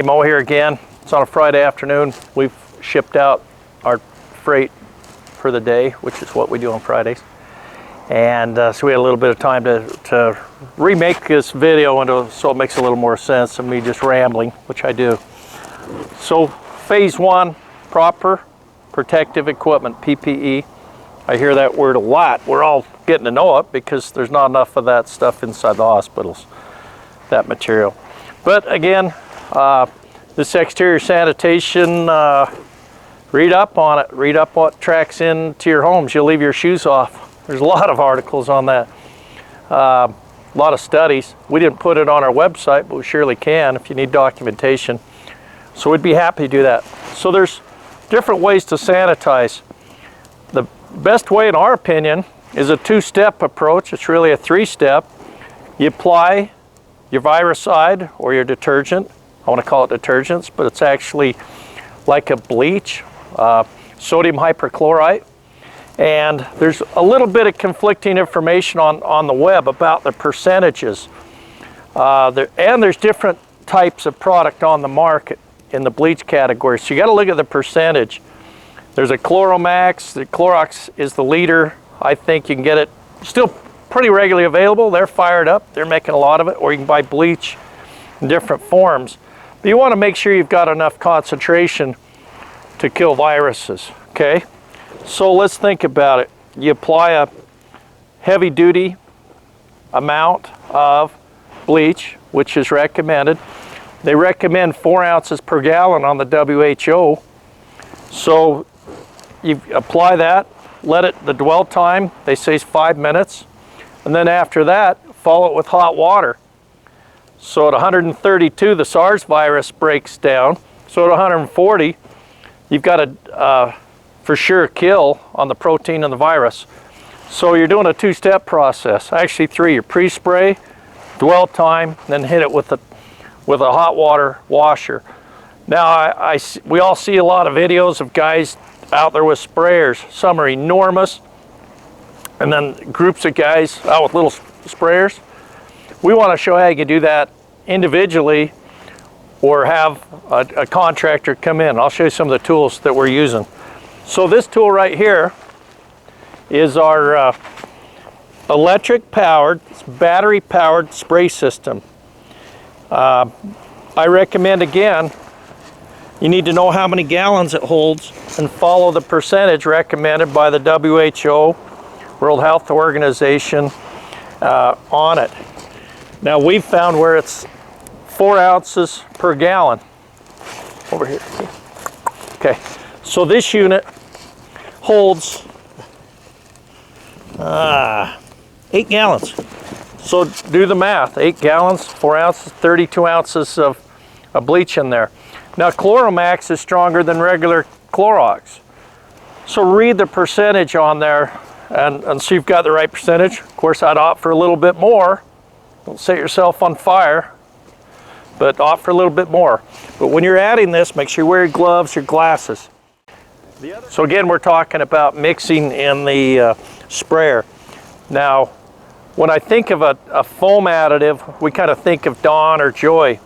Hey, Mo here again. It's on a Friday afternoon. We've shipped out our freight for the day, which is what we do on Fridays. And so we had a little bit of time to remake this video so it makes a little more sense than me just rambling, which I do. So phase one, proper protective equipment, PPE. I hear that word a lot. We're all getting to know it because there's not enough of that stuff inside the hospitals, that material. But again, this exterior sanitation, read up on it. Read up what tracks into your homes. You'll leave your shoes off. There's a lot of articles on that. A lot of studies. We didn't put it on our website, but we surely can if you need documentation. So we'd be happy to do that. So there's different ways to sanitize. The best way, in our opinion, is a two-step approach. It's really a three-step. You apply your viricide or your detergent. I want to call it detergents, but it's actually like a bleach, sodium hyperchlorite. And there's a little bit of conflicting information on the web about the percentages. And there's different types of product on the market in the bleach category. So you got to look at the percentage. There's a Chloromax. The Clorox is the leader. I think you can get it still pretty regularly available. They're fired up. They're making a lot of it. Or you can buy bleach in different forms. But you want to make sure you've got enough concentration to kill viruses, okay? So let's think about it. You apply a heavy-duty amount of bleach, which is recommended. They recommend 4 ounces per gallon on the WHO. So you apply that, let it, the dwell time, they say is 5 minutes. And then after that, follow it with hot water. So at 132, the SARS virus breaks down. So at 140, you've got a for sure kill on the protein and the virus. So you're doing a two-step process. Actually 3, your pre-spray, dwell time, then hit it with a hot water washer. Now we all see a lot of videos of guys out there with sprayers. Some are enormous, and then groups of guys out with little sprayers. We want to show how you can do that individually or have a contractor come in. I'll show you some of the tools that we're using. So this tool right here is our electric powered, battery powered spray system. I recommend, again, you need to know how many gallons it holds and follow the percentage recommended by the WHO, World Health Organization, on it. Now we've found where it's 4 ounces per gallon. Over here. Okay, so this unit holds 8 gallons. So do the math. 8 gallons, 4 ounces, 32 ounces of bleach in there. Now Chloromax is stronger than regular Clorox. So read the percentage on there and see if you've got the right percentage. Of course, I'd opt for a little bit more. Don't set yourself on fire, but opt for a little bit more. But when you're adding this, make sure you wear your gloves, your glasses. So again, we're talking about mixing in the sprayer. Now, when I think of a foam additive, we kind of think of Dawn or Joy.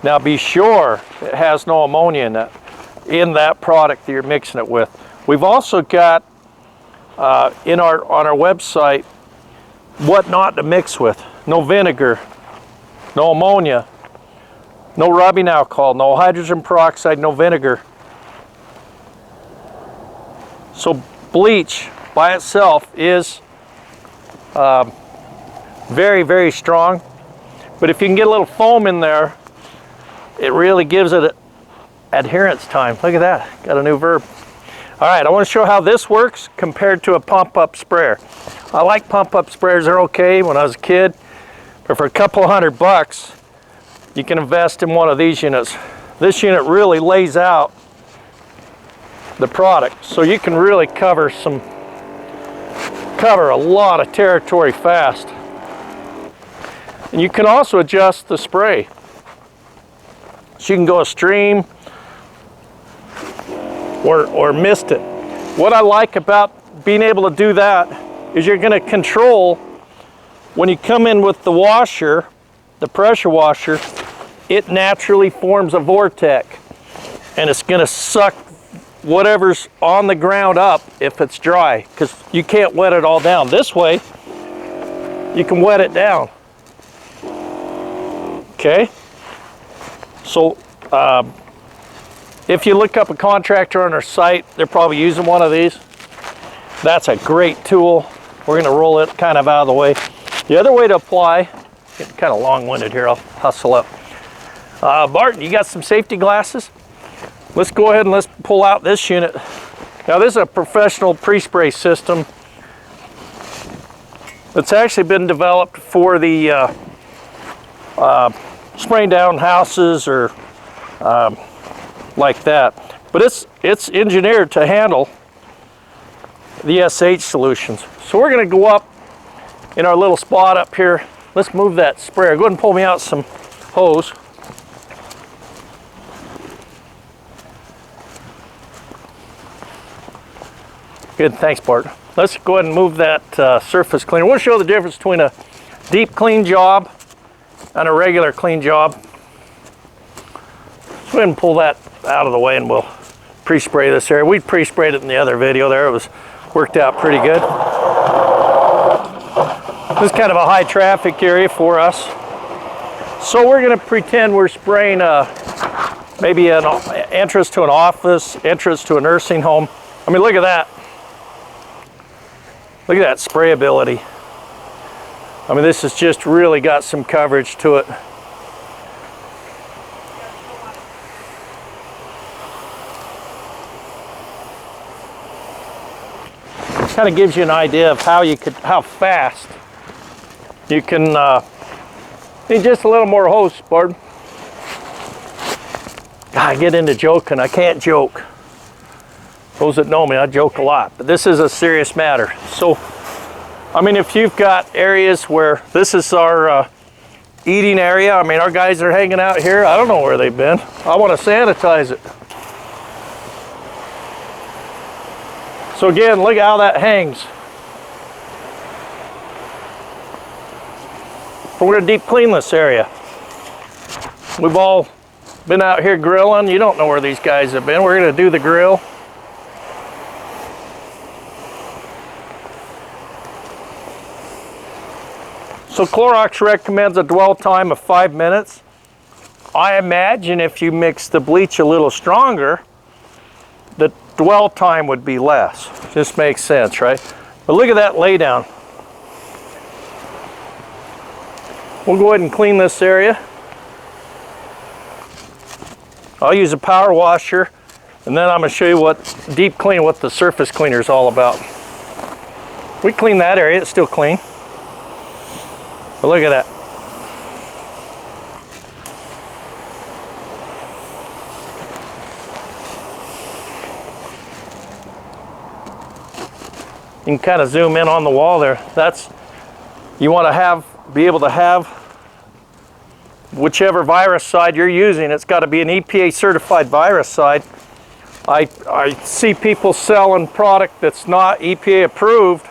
Now be sure it has no ammonia in that product that you're mixing it with. We've also got on our website what not to mix with. No vinegar, no ammonia, no rubbing alcohol, no hydrogen peroxide, no vinegar. So bleach by itself is very, very strong. But if you can get a little foam in there, it really gives it adherence time. Look at that, got a new verb. All right, I want to show how this works compared to a pump-up sprayer. I like pump-up sprayers, they're okay when I was a kid, but for a couple $100, you can invest in one of these units. This unit really lays out the product, so you can really cover a lot of territory fast. And you can also adjust the spray. So you can go a stream or mist it. What I like about being able to do that is you're going to control when you come in with the washer, the pressure washer, it naturally forms a vortex, and it's going to suck whatever's on the ground up if it's dry, because you can't wet it all down. This way, you can wet it down. Okay? So, if you look up a contractor on our site, they're probably using one of these. That's a great tool. We're going to roll it kind of out of the way. The other way to apply, getting kind of long-winded here, I'll hustle up. Barton, you got some safety glasses? Let's go ahead and let's pull out this unit. Now this is a professional pre-spray system. It's actually been developed for the spraying down houses or like that. But it's engineered to handle the SH solutions. So we're going to go up in our little spot up here. Let's move that sprayer. Go ahead and pull me out some hose. Good, thanks Bart. Let's go ahead and move that surface cleaner. We'll show the difference between a deep clean job and a regular clean job. Let's go ahead and pull that out of the way and we'll pre-spray this area. We pre-sprayed it in the other video there. It was worked out pretty good. This is kind of a high traffic area for us. So we're going to pretend we're spraying maybe an entrance to an office, entrance to a nursing home. I mean, look at that. Look at that spray ability. I mean, this has just really got some coverage to it. Kind of gives you an idea of how fast you can need just a little more hose, Bart. I get into joking. I can't joke. Those that know me, I joke a lot, but this is a serious matter. So, I mean, if you've got areas where this is our eating area, I mean, our guys are hanging out here. I don't know where they've been. I want to sanitize it. So again, look at how that hangs. We're going to deep clean this area. We've all been out here grilling. You don't know where these guys have been. We're going to do the grill. So Clorox recommends a dwell time of 5 minutes. I imagine if you mix the bleach a little stronger, the dwell time would be less. Just makes sense, right? But look at that lay down. We'll go ahead and clean this area. I'll use a power washer, and then I'm going to show you what deep clean, what the surface cleaner is all about. We clean that area, it's still clean. But look at that. You can kind of zoom in on the wall there. That's, you want to be able to have whichever virus side you're using. It's got to be an EPA certified virus side. I see people selling product that's not EPA approved.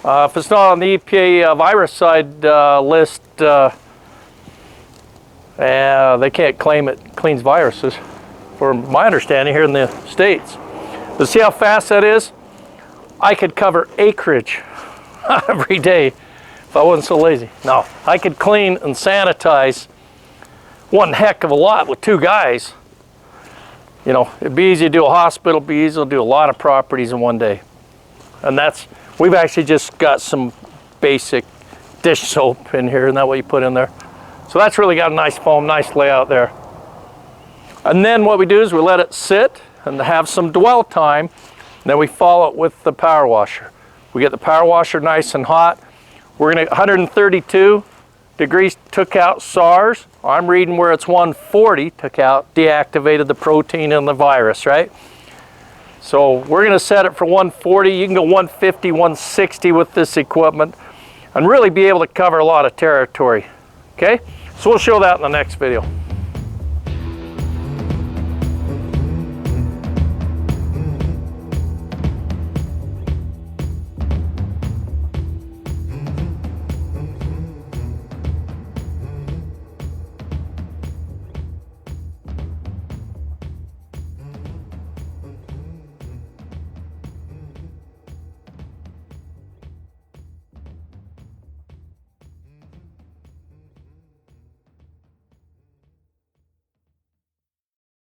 If it's not on the EPA virus side list, they can't claim it cleans viruses, from my understanding here in the States. But see how fast that is? I could cover acreage every day if I wasn't so lazy. No, I could clean and sanitize one heck of a lot with 2 guys. You know, it'd be easy to do a hospital, it'd be easy to do a lot of properties in one day. And that's, we've actually just got some basic dish soap in here, and that what you put in there. So that's really got a nice foam, nice layout there. And then what we do is we let it sit and have some dwell time. Then we follow it with the power washer. We get the power washer nice and hot. We're going to 132 degrees took out SARS. I'm reading where it's 140 took out, deactivated the protein in the virus, right? So we're going to set it for 140. You can go 150, 160 with this equipment and really be able to cover a lot of territory. Okay, so we'll show that in the next video.